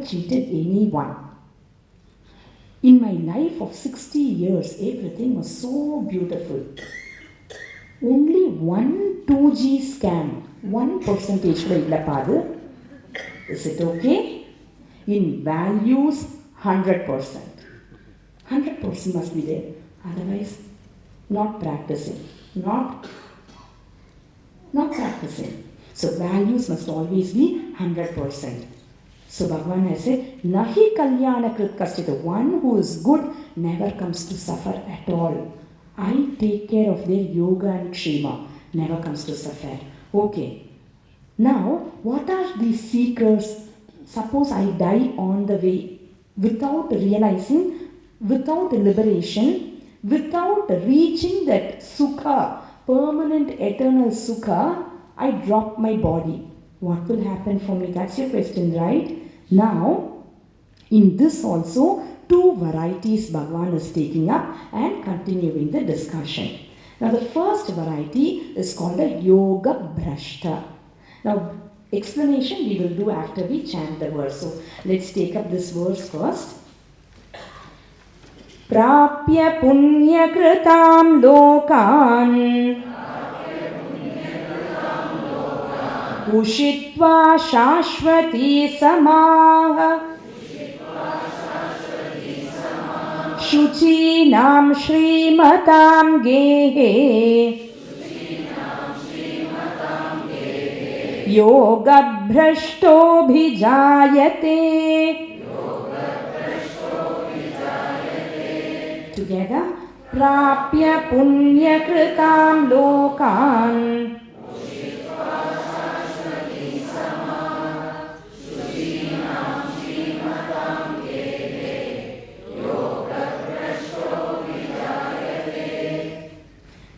cheated anyone. In my life of 60 years, everything was so beautiful. Only one 2G scam, 1%. Is it okay? In values, 100%. 100% must be there. Otherwise, not practicing. Not practicing. So values must always be 100%. So Bhagavan has said, Nahi kalyana krit kasti. The one who is good never comes to suffer at all. I take care of their yoga and kshema. Never comes to suffer. Okay. Now, what are these seekers? Suppose I die on the way without realizing, without liberation, without reaching that sukha, permanent eternal sukha, I drop my body. What will happen for me? That's your question, right? Now, in this also, two varieties Bhagavan is taking up and continuing the discussion. Now, the first variety is called a yoga bhrashta. Now, explanation we will do after we chant the verse. So, let's take up this verse first. Prapya punya kritam lokan ushitva shashvati samaha Shuchinam Shrimatam Gehe Yoga Bhrashto Bhijayate. Together. Prapya Punya Kritam Lokan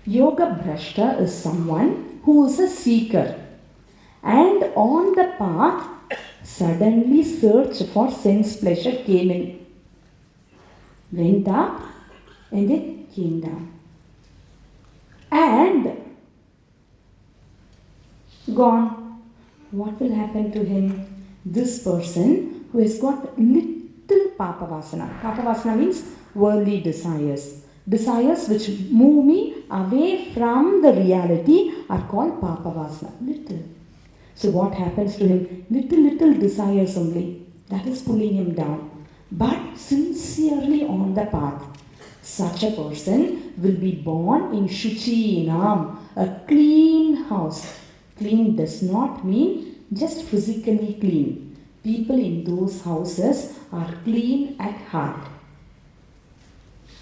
Yoga Bhrashta is someone who is a seeker and on the path suddenly search for sense pleasure came in, went up and then came down and gone. What will happen to him? This person who has got little papavasana. Papavasana means worldly desires. Desires which move me away from the reality are called papavasana. Little. So what happens to him? Little desires only. That is pulling him down. But sincerely on the path. Such a person will be born in Shuchinam, a clean house. Clean does not mean just physically clean. People in those houses are clean at heart.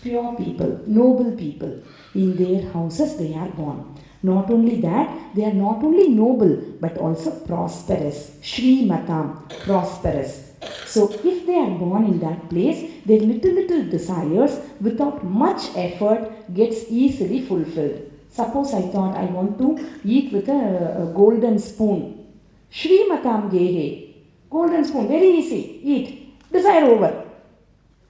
Pure people, noble people. In their houses they are born. Not only that, they are not only noble but also prosperous. Shri Matam, prosperous. So if they are born in that place, their little desires without much effort gets easily fulfilled. Suppose I thought I want to eat with a golden spoon. Shri Matam Gehe. Golden spoon, very easy. Eat. Desire over.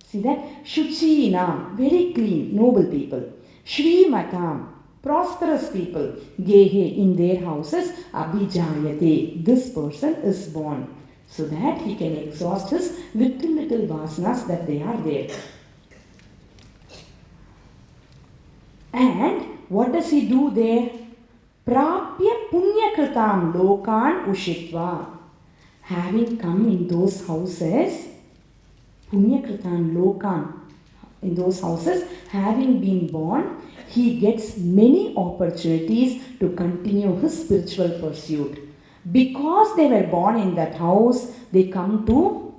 See that? Shuchinam, very clean, noble people. Shri Matam, prosperous people. Gehe, in their houses. Abhijayate, this person is born. So that he can exhaust his little vasanas that they are there. And what does he do there? Prapya punya kritam lokan ushitva. Having come in those houses, punya kritam lokan, in those houses, having been born, he gets many opportunities to continue his spiritual pursuit. Because they were born in that house, they come to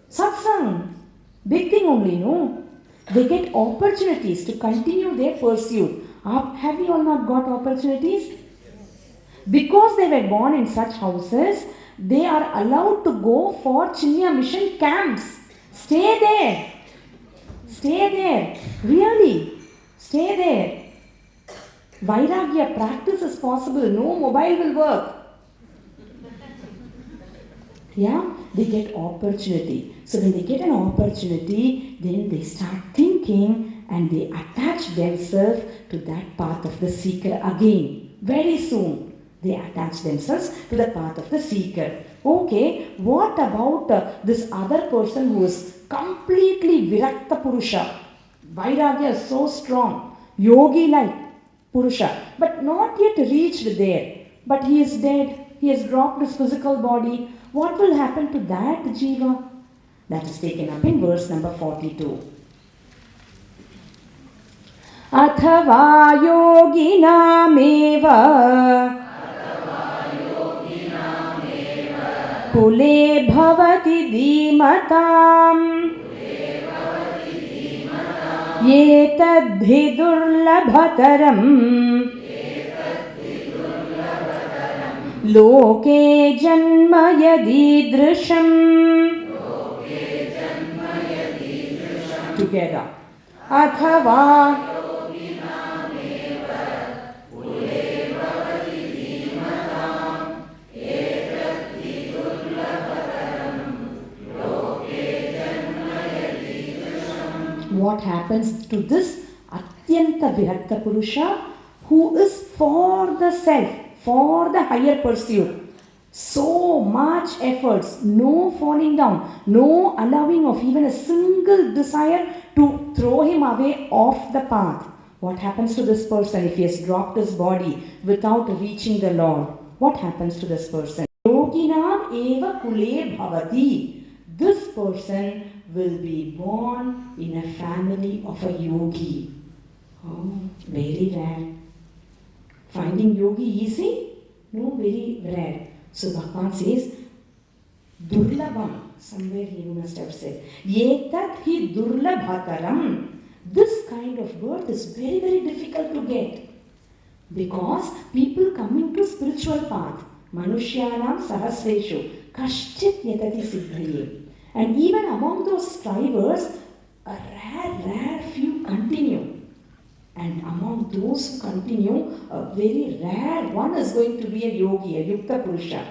satsang. Big thing only, no? They get opportunities to continue their pursuit. Have you all not got opportunities? Because they were born in such houses, they are allowed to go for Chinmaya Mission camps. Stay there. Stay there. Really. Stay there. Vairagya practice is possible. No mobile will work. Yeah, they get opportunity. So when they get an opportunity, then they start thinking and they attach themselves to that path of the seeker again. Very soon, they attach themselves to the path of the seeker. Okay, what about this other person who is completely Virakta Purusha? Vairagya is so strong, yogi like Purusha, but not yet reached there. But he is dead, he has dropped his physical body. What will happen to that Jiva? That is taken up in verse number 42. Athava yoginameva kule bhavati dhimatam yetadhi durlabhataram loke janma yadidrisham. Together. Athava what happens to this Atyanta Virakta Purusha who is for the self, for the higher pursuit? So much efforts, no falling down, no allowing of even a single desire to throw him away off the path. What happens to this person if he has dropped his body without reaching the Lord? What happens to this person? Yoginam eva kule bhavati. This person will be born in a family of a yogi. Oh, very rare. Finding yogi easy? No, very rare. So Bhagavan says, Durlabham, somewhere he must have said, Yetat hi durlabhataram. This kind of birth is very, very difficult to get. Because people coming to spiritual path, Manushyanam sahasreshu, kashchit yatati siddhaye. And even among those strivers, a rare few continue. And among those who continue, a very rare one is going to be a yogi, a Yukta Purusha.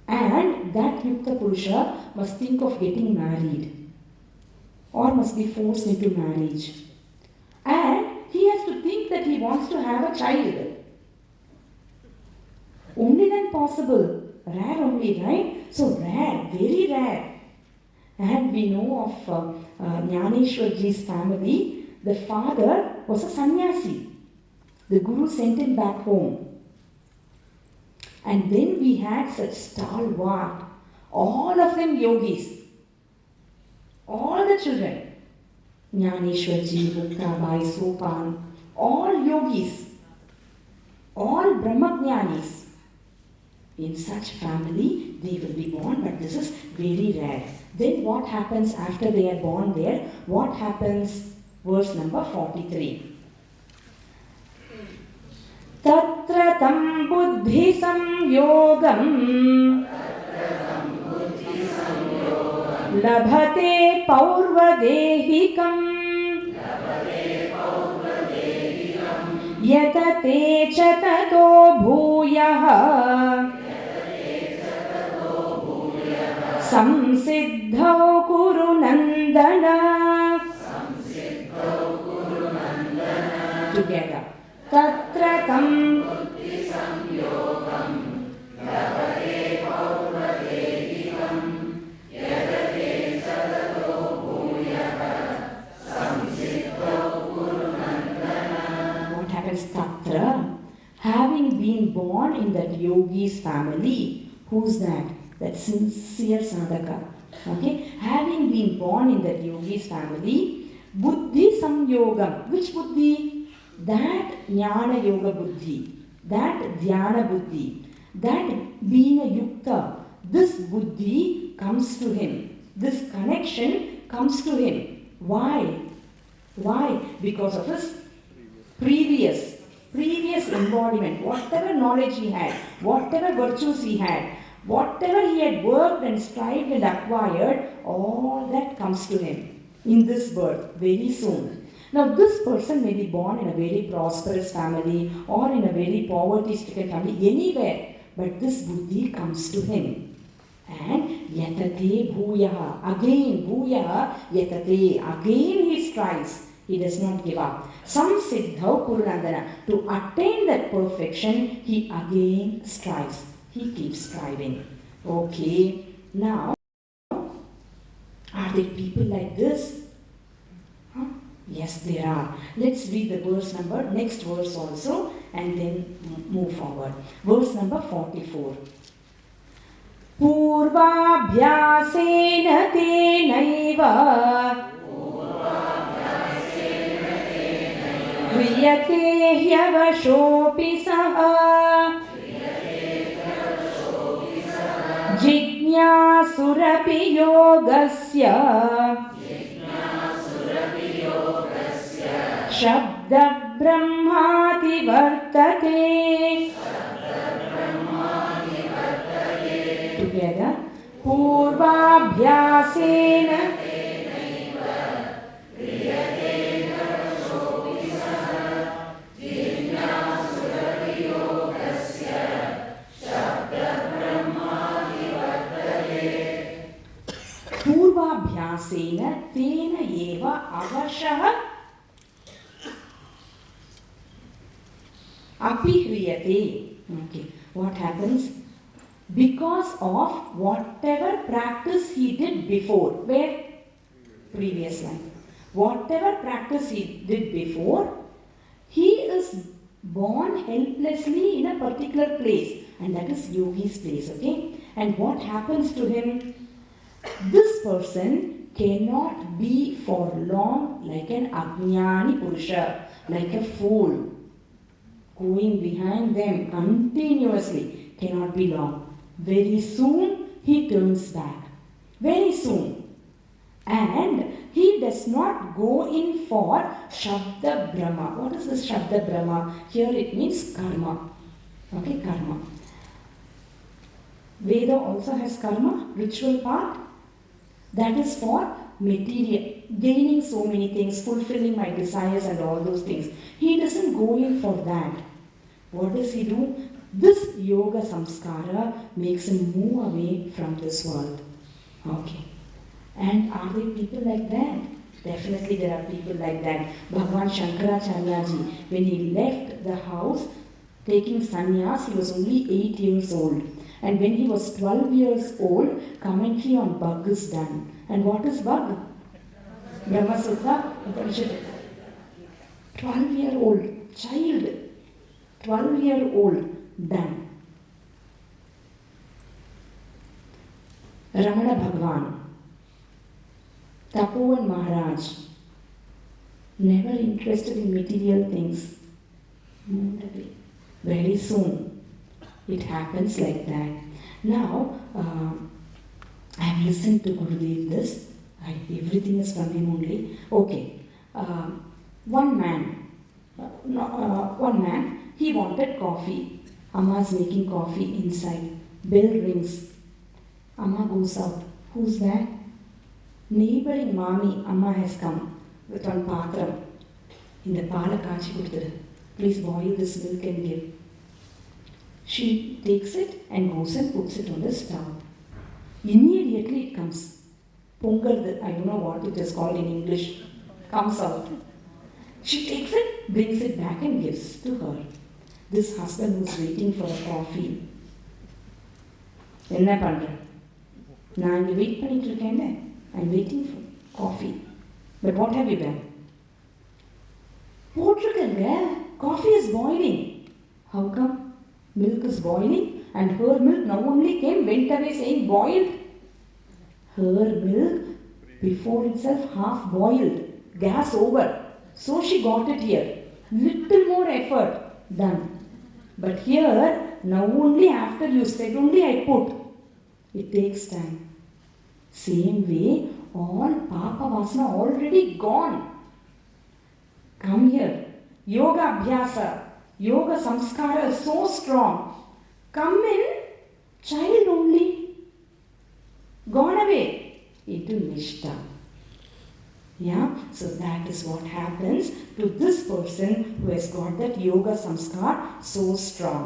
And that Yukta Purusha must think of getting married or must be forced into marriage. And he has to think that he wants to have a child. Only then possible. Rare only, right? So rare, very rare. And we know of Jnaneshwarji's family. The father was a sannyasi. The Guru sent him back home. And then we had such stalwart, all of them yogis. All the children. Jnaneshwarji, Muktabai, Sopan, all yogis. All Brahmajnanis. In such family, they will be born, but this is very rare. Then what happens after they are born there? What happens? Verse number 43. Tatra tam buddhi samyogam labhate paurvadehikam yatate cha tato bhuyah samsiddhau kuru nandana. Together. Tatra tam buddhi samyogam labhate paurvadehikam yadate sadato bhuyah samsiddhau kuru nandana. What happens tatra? Having been born in that yogi's family, who's that? That sincere sadhaka. Okay? Having been born in that yogi's family, buddhi samyogam. Which buddhi? That jnana yoga buddhi, that dhyana buddhi, that being a yukta, this buddhi comes to him. This connection comes to him. Why? Why? Because of his previous embodiment, whatever knowledge he had, whatever virtues he had, whatever he had worked and strived and acquired, all that comes to him in this birth very soon. Now this person may be born in a very prosperous family or in a very poverty-stricken family, anywhere, but this buddhi comes to him. And yatate bhuyah, again bhuyah, yatate, again he strives. He does not give up. Samsiddhau kurunandana, to attain that perfection, he again strives. He keeps striving. Okay, now, are there people like this? Huh? Yes, there are. Let's read the verse number, next verse also, and then move forward. Verse number 44. पूर्वाभ्यासेन तेनैव क्रियते ह्यवशोऽपि सः जिज्ञासुरपि योगस्य शब्दब्रह्माति वर्तते. Together. पूर्वाभ्यासेन पूर्वाभ्यासेन तेन एव अवशः अपि ह्रियते. Okay, what happens? Because of whatever practice he did before. Where? Previous line. Whatever practice he did before, he is born helplessly in a particular place, and that is yogi's place. Okay? And what happens to him? This person cannot be for long like an ajnani purusha, like a fool, going behind them continuously. Cannot be long. Very soon he turns back. Very soon. And he does not go in for Shabda Brahma. What is this Shabda Brahma? Here it means karma. Okay, karma. Veda also has karma, ritual part. That is for material, gaining so many things, fulfilling my desires and all those things. He doesn't go in for that. What does he do? This yoga samskara makes him move away from this world. Okay. And are there people like that? Definitely there are people like that. Bhagavan Shankaracharyaji, when he left the house taking sannyas, he was only 8 years old. And when he was 12 years old, commentary on Bhag is done. And what is Bhag? Brahma Sutra Upanishad. 12-year-old child. 12-year-old done. Ramana Bhagavan, Tapovan Maharaj, never interested in material things. Very soon it happens like that. Now, I have listened to Gurudev this. Everything is from him only. Okay. One man, he wanted coffee. Amma's making coffee inside. Bell rings. Amma goes out. Who's that? Neighboring Mami, Amma has come with one patram. In the pala kachi kuduthu. Please boil this milk and give. She takes it and goes and puts it on the stove. Immediately it comes. Pongal, I don't know what it is called in English, comes out. She takes it, brings it back and gives to her. This husband was waiting for a coffee. Enna pandra? நான் இங்கே wait பண்ணிட்டு இருக்கேன்ல. I'm waiting for coffee. But what have you done? போட்டிருக்கேங்க. Coffee is boiling. How come? Milk is boiling and her milk now only came, went away saying boiled. Her milk before itself half boiled. Gas over. So she got it here. Little more effort done. But here, now only after you said only I put. It takes time. Same way, all Papa Vasana already gone. Come here. Yoga Abhyasa. Yoga Samskara is so strong. Come in, child only. Gone away. Into Nishta. Yeah, so that is what happens to this person who has got that yoga samskar so strong.